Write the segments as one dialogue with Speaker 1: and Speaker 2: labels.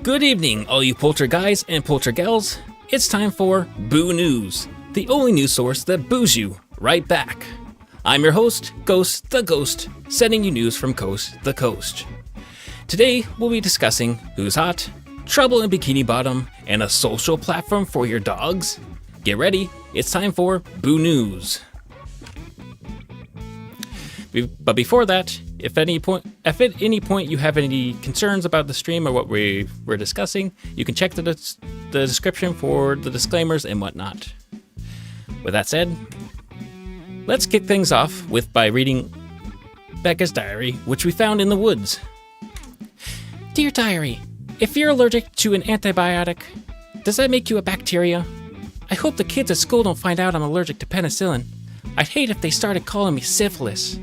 Speaker 1: Good evening, all you polterguys and poltergals. It's time for Boo News, the only news source that boos you right back. I'm your host, Ghost the Ghost, sending you news from coast to coast. Today, we'll be discussing who's hot, trouble in Bikini Bottom, and a social platform for your dogs. Get ready, it's time for Boo News. But before that, if at any point you have any concerns about the stream or what we're discussing, you can check the description for the disclaimers and whatnot. With that said, let's kick things off by reading Becca's diary, which we found in the woods. Dear diary, if you're allergic to an antibiotic, does that make you a bacteria? I hope the kids at school don't find out I'm allergic to penicillin. I'd hate if they started calling me syphilis.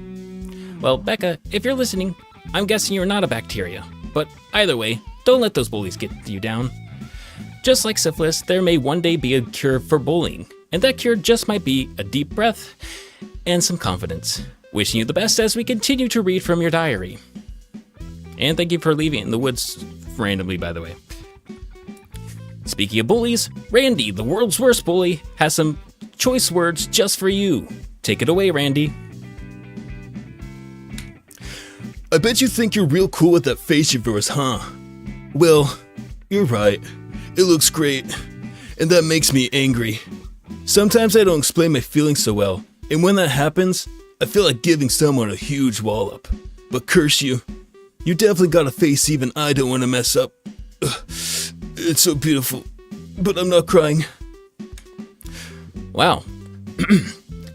Speaker 1: Well, Becca, if you're listening, I'm guessing you're not a bacteria. But either way, don't let those bullies get you down. Just like syphilis, there may one day be a cure for bullying, and that cure just might be a deep breath and some confidence. Wishing you the best as we continue to read from your diary. And thank you for leaving it in the woods randomly, by the way. Speaking of bullies, Randy, the world's worst bully, has some choice words just for you. Take it away, Randy.
Speaker 2: I bet you think you're real cool with that face of yours, huh? Well, you're right. It looks great. And that makes me angry. Sometimes I don't explain my feelings so well, and when that happens, I feel like giving someone a huge wallop. But curse you. You definitely got a face even I don't want to mess up. Ugh, it's so beautiful. But I'm not crying.
Speaker 1: Wow.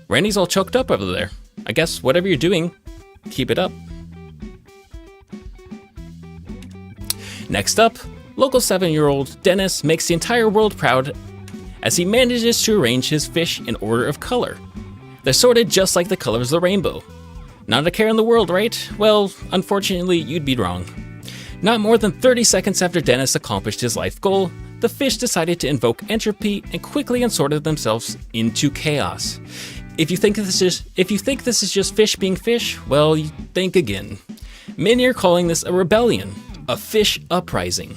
Speaker 1: Randy's all choked up over there. I guess whatever you're doing, keep it up. Next up, local 7-year-old Denis makes the entire world proud as he manages to arrange his fish in order of color. They're sorted just like the colors of the rainbow. Not a care in the world, right? Well, unfortunately, you'd be wrong. Not more than 30 seconds after Denis accomplished his life goal, the fish decided to invoke entropy and quickly unsorted themselves into chaos. If you think this is just fish being fish, well, you think again. Many are calling this a rebellion. A fish uprising.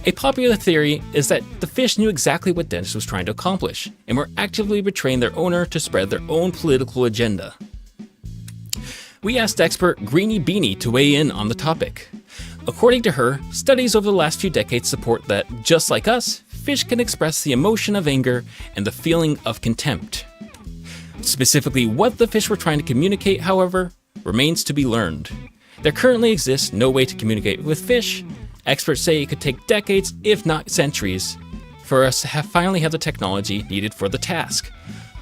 Speaker 1: A popular theory is that the fish knew exactly what Denis was trying to accomplish and were actively betraying their owner to spread their own political agenda. We asked expert Greeny Beany to weigh in on the topic. According to her, studies over the last few decades support that, just like us, fish can express the emotion of anger and the feeling of contempt. Specifically, what the fish were trying to communicate, however, remains to be learned. There currently exists no way to communicate with fish. Experts say it could take decades, if not centuries, for us to finally have the technology needed for the task.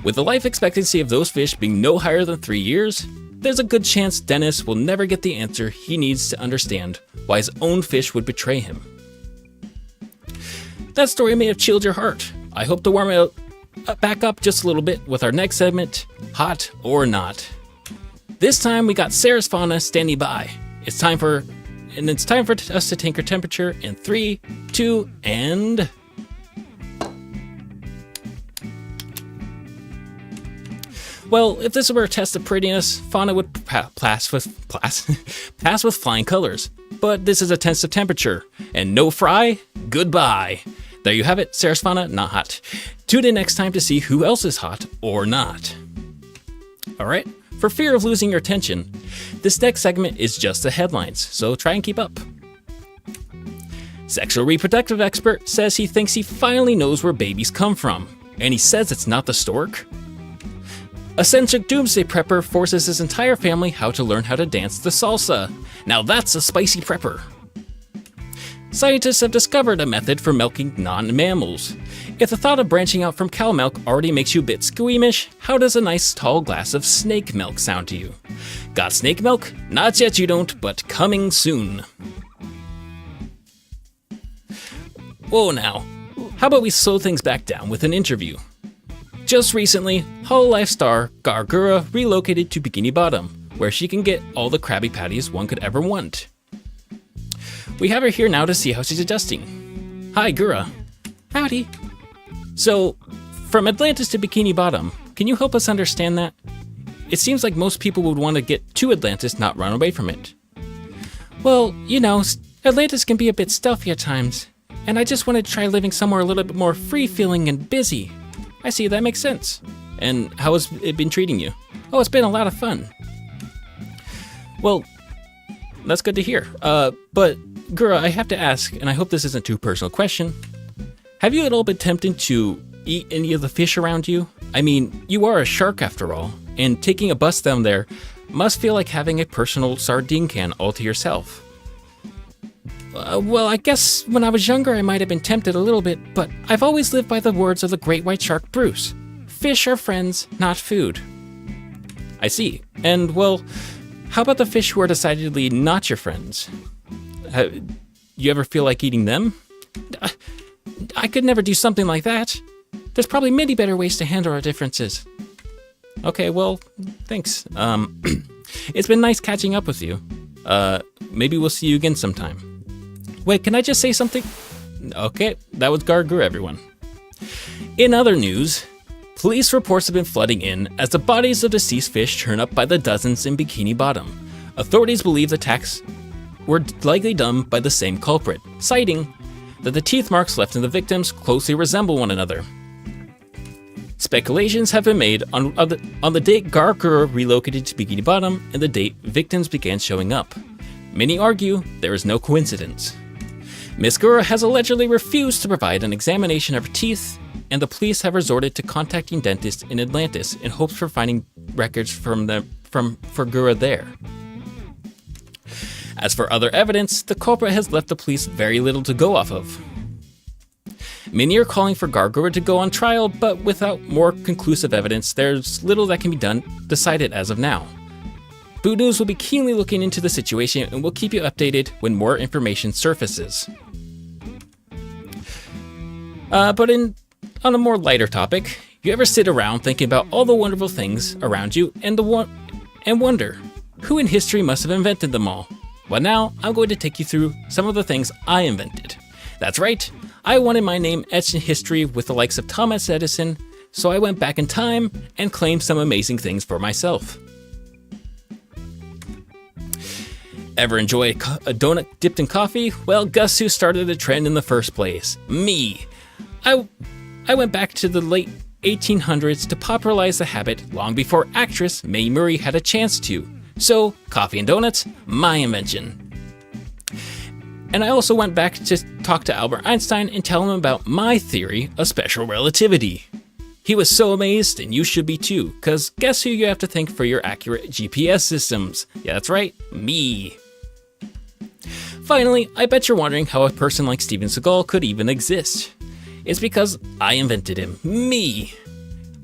Speaker 1: With the life expectancy of those fish being no higher than 3 years, there's a good chance Denis will never get the answer he needs to understand why his own fish would betray him. That story may have chilled your heart. I hope to warm it back up just a little bit with our next segment, Hot or Not. This time we got Sarah's Fauna standing by. It's time for us to take her temperature in 3, 2, and... Well, if this were a test of prettiness, Fauna would pass with flying colors. But this is a test of temperature, and no fry, goodbye. There you have it, Sarah's Fauna, not hot. Tune in next time to see who else is hot or not. Alright? For fear of losing your attention, this next segment is just the headlines, so try and keep up. Sexual reproductive expert says he thinks he finally knows where babies come from, and he says it's not the stork. Eccentric doomsday prepper forces his entire family how to learn how to dance the salsa. Now that's a spicy prepper. Scientists have discovered a method for milking non-mammals. If the thought of branching out from cow milk already makes you a bit squeamish, how does a nice tall glass of snake milk sound to you? Got snake milk? Not yet you don't, but coming soon. Whoa now, how about we slow things back down with an interview? Just recently, Hololive star Gargura relocated to Bikini Bottom, where she can get all the Krabby Patties one could ever want. We have her here now to see how she's adjusting. Hi, Gura.
Speaker 3: Howdy.
Speaker 1: So, from Atlantis to Bikini Bottom, can you help us understand that? It seems like most people would want to get to Atlantis, not run away from it. Well, you know, Atlantis can be a bit stealthy at times, and I just want to try living somewhere a little bit more free-feeling and busy. I see, that makes sense. And how has it been treating you? Oh, it's been a lot of fun. Well, that's good to hear. But, Gura, I have to ask, and I hope this isn't too personal question, have you at all been tempted to eat any of the fish around you? I mean, you are a shark after all, and taking a bus down there must feel like having a personal sardine can all to yourself. Well, I guess when I was younger I might have been tempted a little bit, but I've always lived by the words of the great white shark Bruce. Fish are friends, not food. I see. And, well, how about the fish who are decidedly not your friends? You ever feel like eating them? I could never do something like that. There's probably many better ways to handle our differences. Okay, well, thanks. It's been nice catching up with you. Maybe we'll see you again sometime. Wait, can I just say something? Okay, that was Gargur, everyone. In other news, police reports have been flooding in as the bodies of deceased fish turn up by the dozens in Bikini Bottom. Authorities believe the attacks were likely done by the same culprit, citing that the teeth marks left in the victims closely resemble one another. Speculations have been made on the date Gargur relocated to Bikini Bottom and the date victims began showing up. Many argue there is no coincidence. Miss Gura has allegedly refused to provide an examination of her teeth, and the police have resorted to contacting dentists in Atlantis in hopes for finding records for Gura there. As for other evidence, the culprit has left the police very little to go off of. Many are calling for Gargura to go on trial, but without more conclusive evidence, there's little that can be decided as of now. Boot News will be keenly looking into the situation and will keep you updated when more information surfaces. But on a more lighter topic, you ever sit around thinking about all the wonderful things around you and wonder, who in history must have invented them all? Well, now I'm going to take you through some of the things I invented. That's right, I wanted my name etched in history with the likes of Thomas Edison, so I went back in time and claimed some amazing things for myself. Ever enjoy a donut dipped in coffee? Well, guess who started the trend in the first place? Me. I went back to the late 1800s to popularize the habit long before actress Mae Murray had a chance to. So, coffee and donuts, my invention. And I also went back to talk to Albert Einstein and tell him about my theory of special relativity. He was so amazed, and you should be too, cause guess who you have to thank for your accurate GPS systems? Yeah, that's right, me. Finally, I bet you're wondering how a person like Steven Seagal could even exist. It's because I invented him, me.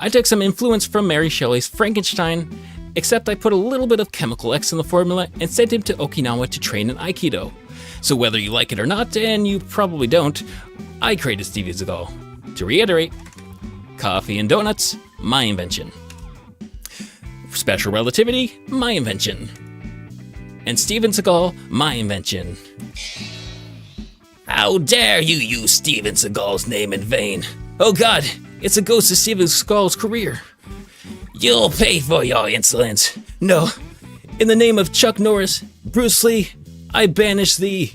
Speaker 1: I took some influence from Mary Shelley's Frankenstein, except I put a little bit of chemical X in the formula and sent him to Okinawa to train in Aikido. So whether you like it or not, and you probably don't, I created Steven Seagal. To reiterate, coffee and donuts, my invention. Special relativity, my invention. And Steven Seagal, my invention. How dare you use Steven Seagal's name in vain? Oh God, it's a ghost of Steven Seagal's career. You'll pay for your insolence. No, in the name of Chuck Norris, Bruce Lee, I banish thee.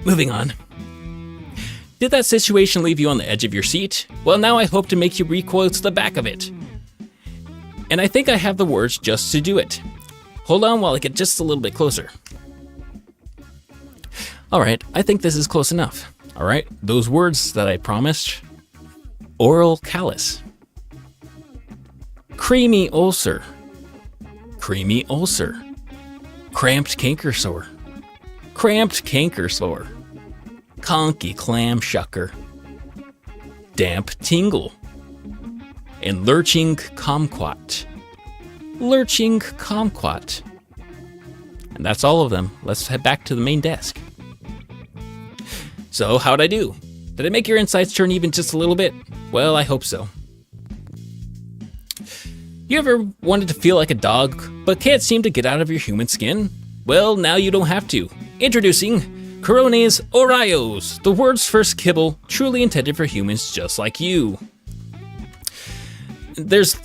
Speaker 1: Moving on. Did that situation leave you on the edge of your seat? Well, now I hope to make you recoil to the back of it. And I think I have the words just to do it. Hold on while I get just a little bit closer. Alright, I think this is close enough. Alright, those words that I promised. Oral callus. Creamy ulcer. Creamy ulcer. Cramped canker sore. Cramped canker sore. Conky clam shucker. Damp tingle. And lurching kumquat. Lurching kumquat. And that's all of them. Let's head back to the main desk. So, how'd I do? Did I make your insides turn even just a little bit? Well, I hope so. You ever wanted to feel like a dog, but can't seem to get out of your human skin? Well, now you don't have to. Introducing Corones Orayos, the world's first kibble truly intended for humans just like you. There's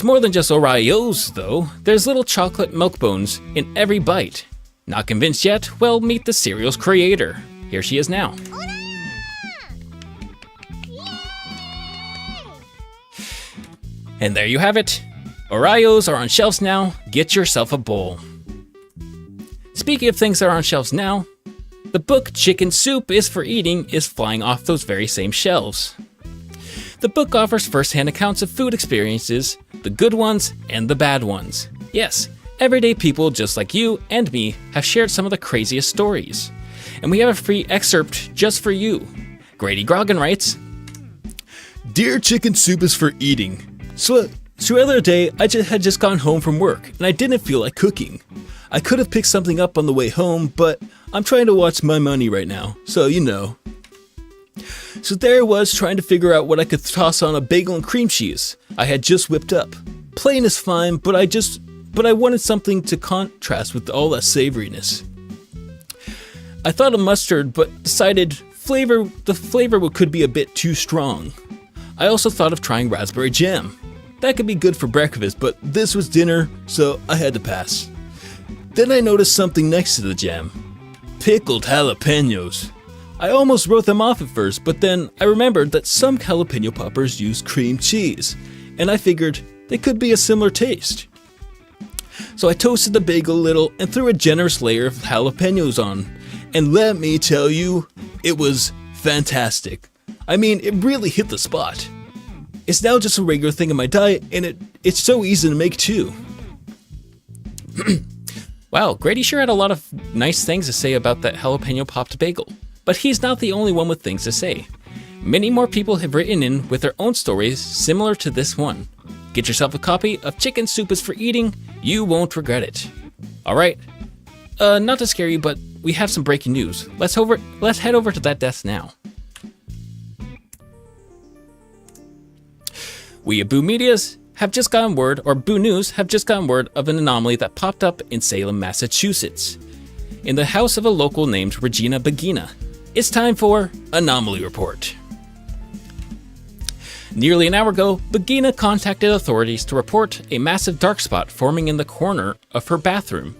Speaker 1: more than just Oreos, though. There's little chocolate milk bones in every bite. Not convinced yet? Well, meet the cereal's creator. Here she is now. And there you have it. Oreos are on shelves now. Get yourself a bowl. Speaking of things that are on shelves now, the book Chicken Soup is for Eating is flying off those very same shelves. The book offers first-hand accounts of food experiences, the good ones and the bad ones. Yes, everyday people just like you and me have shared some of the craziest stories. And we have a free excerpt just for you. Grady Grogin writes,
Speaker 2: Dear Chicken Soup is for Eating. So the other day, I had just gone home from work, and I didn't feel like cooking. I could have picked something up on the way home, but I'm trying to watch my money right now, so you know. So there I was trying to figure out what I could toss on a bagel and cream cheese I had just whipped up. Plain is fine, but I wanted something to contrast with all that savoriness. I thought of mustard, but decided the flavor could be a bit too strong. I also thought of trying raspberry jam. That could be good for breakfast, but this was dinner, so I had to pass. Then I noticed something next to the jam. Pickled jalapenos. I almost wrote them off at first, but then I remembered that some jalapeno poppers use cream cheese, and I figured they could be a similar taste. So I toasted the bagel a little and threw a generous layer of jalapenos on, and let me tell you, it was fantastic. I mean, it really hit the spot. It's now just a regular thing in my diet, and it's so easy to make too.
Speaker 1: wow, Grady sure had a lot of nice things to say about that jalapeno popped bagel. But he's not the only one with things to say. Many more people have written in with their own stories similar to this one. Get yourself a copy of Chicken Soup is for Eating. You won't regret it. Alright, not to scare you, but we have some breaking news. Let's head over to that desk now. We at Boo Medias have just gotten word, or Boo News have just gotten word of an anomaly that popped up in Salem, Massachusetts, in the house of a local named Regina Bagina. It's time for Anomaly Report. Nearly an hour ago, Bagina contacted authorities to report a massive dark spot forming in the corner of her bathroom.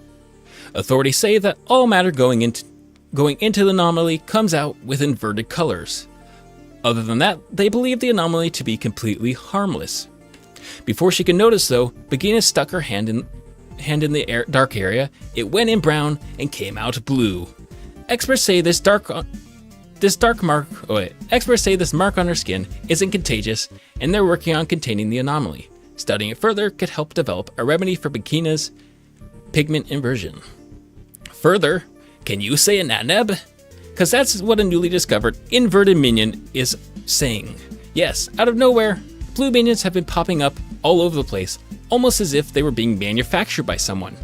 Speaker 1: Authorities say that all matter going into the anomaly comes out with inverted colors. Other than that, they believe the anomaly to be completely harmless. Before she could notice though, Bagina stuck her hand in the dark area. It went in brown and came out blue. Experts say this mark on her skin isn't contagious, and they're working on containing the anomaly. Studying it further could help develop a remedy for Bagina's pigment inversion. Further, can you say a naneb? Because that's what a newly discovered inverted minion is saying. Yes, out of nowhere, blue minions have been popping up all over the place, almost as if they were being manufactured by someone.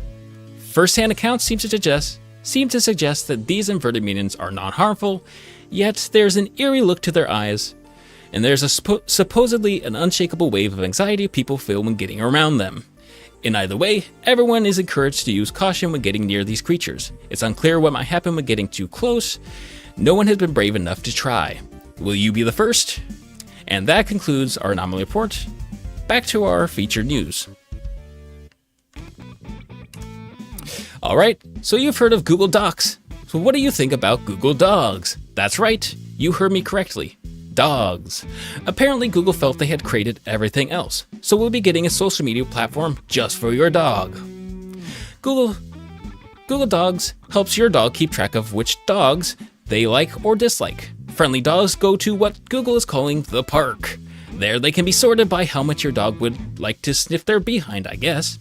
Speaker 1: First-hand accounts seem to suggest that these inverted minions are non-harmful, yet there's an eerie look to their eyes, and there's a supposedly an unshakable wave of anxiety people feel when getting around them. In either way, everyone is encouraged to use caution when getting near these creatures. It's unclear what might happen when getting too close. No one has been brave enough to try. Will you be the first? And that concludes our anomaly report. Back to our featured news. Alright, so you've heard of Google Docs. So what do you think about Google Dogs? That's right, you heard me correctly. Dogs. Apparently Google felt they had created everything else, so we'll be getting a social media platform just for your dog. Google Dogs helps your dog keep track of which dogs they like or dislike. Friendly dogs go to what Google is calling the park. There they can be sorted by how much your dog would like to sniff their behind, I guess.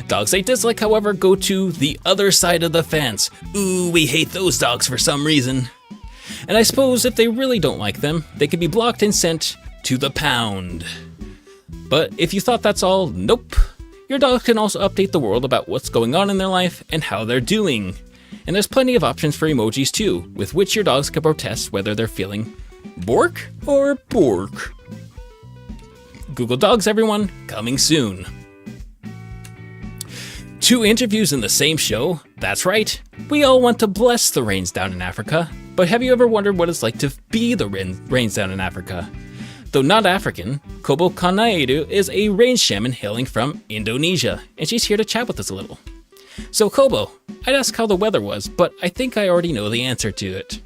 Speaker 1: Dogs they dislike, however, go to the other side of the fence. Ooh, we hate those dogs for some reason. And I suppose if they really don't like them, they can be blocked and sent to the pound. But if you thought that's all, nope. Your dog can also update the world about what's going on in their life and how they're doing. And there's plenty of options for emojis too, with which your dogs can protest whether they're feeling bork or bork. Google Dogs, everyone, coming soon. 2 interviews in the same show? That's right. We all want to bless the rains down in Africa, but have you ever wondered what it's like to be the rains down in Africa? Though not African, Kobo Kanaidu is a rain shaman hailing from Indonesia, and she's here to chat with us a little. So Kobo, I'd ask how the weather was, but I think I already know the answer to it.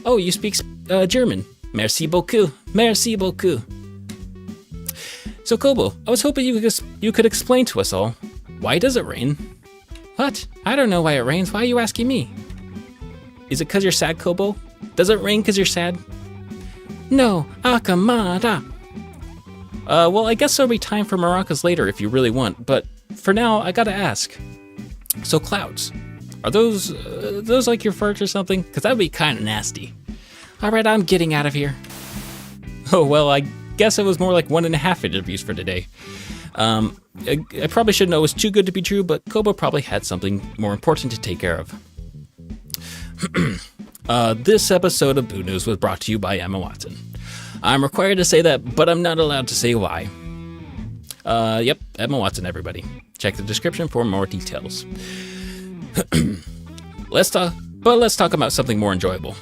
Speaker 1: Oh, you speak German. Merci beaucoup. Merci beaucoup. So Kobo, I was hoping you could explain to us all, why does it rain? What? I don't know why it rains. Why are you asking me? Is it because you're sad, Kobo? Does it rain because you're sad? No, akamada. Well, I guess there'll be time for maracas later if you really want, but for now, I gotta ask. So clouds, are those like your farts or something? Because that'd be kind of nasty. All right, I'm getting out of here. Oh, well, I guess it was more like 1.5 interviews for today. I probably should know it was too good to be true, but Kobo probably had something more important to take care of. This episode of Boo News was brought to you by Emma Watson. I'm required to say that, but I'm not allowed to say why. Yep, Emma Watson, everybody. Check the description for more details. Let's talk about something more enjoyable.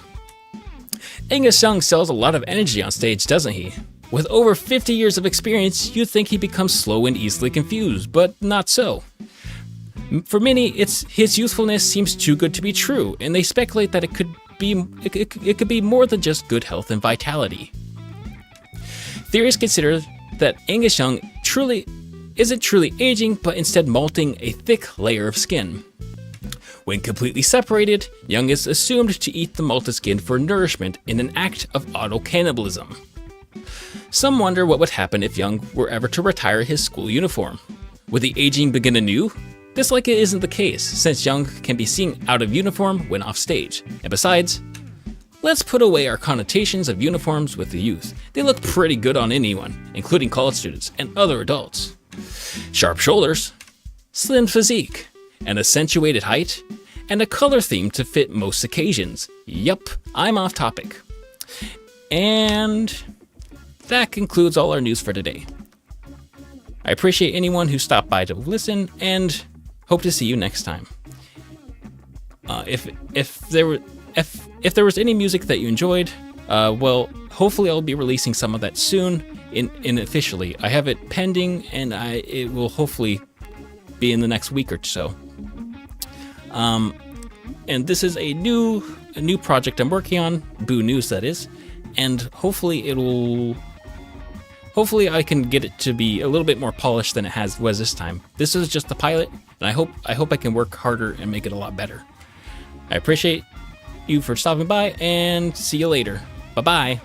Speaker 1: Angus Young sells a lot of energy on stage, doesn't he? With over 50 years of experience, you'd think he becomes slow and easily confused, but not so. For many, his youthfulness seems too good to be true, and they speculate that it could be more than just good health and vitality. Theorists consider that Angus Young isn't truly aging, but instead molting a thick layer of skin. When completely separated, Young is assumed to eat the malted skin for nourishment in an act of auto-cannibalism. Some wonder what would happen if Young were ever to retire his school uniform. Would the aging begin anew? This likely isn't the case, since Young can be seen out of uniform when off stage. And besides, let's put away our connotations of uniforms with the youth. They look pretty good on anyone, including college students and other adults. Sharp shoulders, slim physique, an accentuated height, and a color theme to fit most occasions. Yup, I'm off topic. And that concludes all our news for today. I appreciate anyone who stopped by to listen and hope to see you next time. If there was any music that you enjoyed, well, hopefully I'll be releasing some of that soon. In officially, I have it pending, and it will hopefully be in the next week or so. And this is a new project I'm working on, Boo News that is, and hopefully I can get it to be a little bit more polished than it was this time. This is just the pilot, and I hope I can work harder and make it a lot better. I appreciate you for stopping by, and see you later. Bye-bye.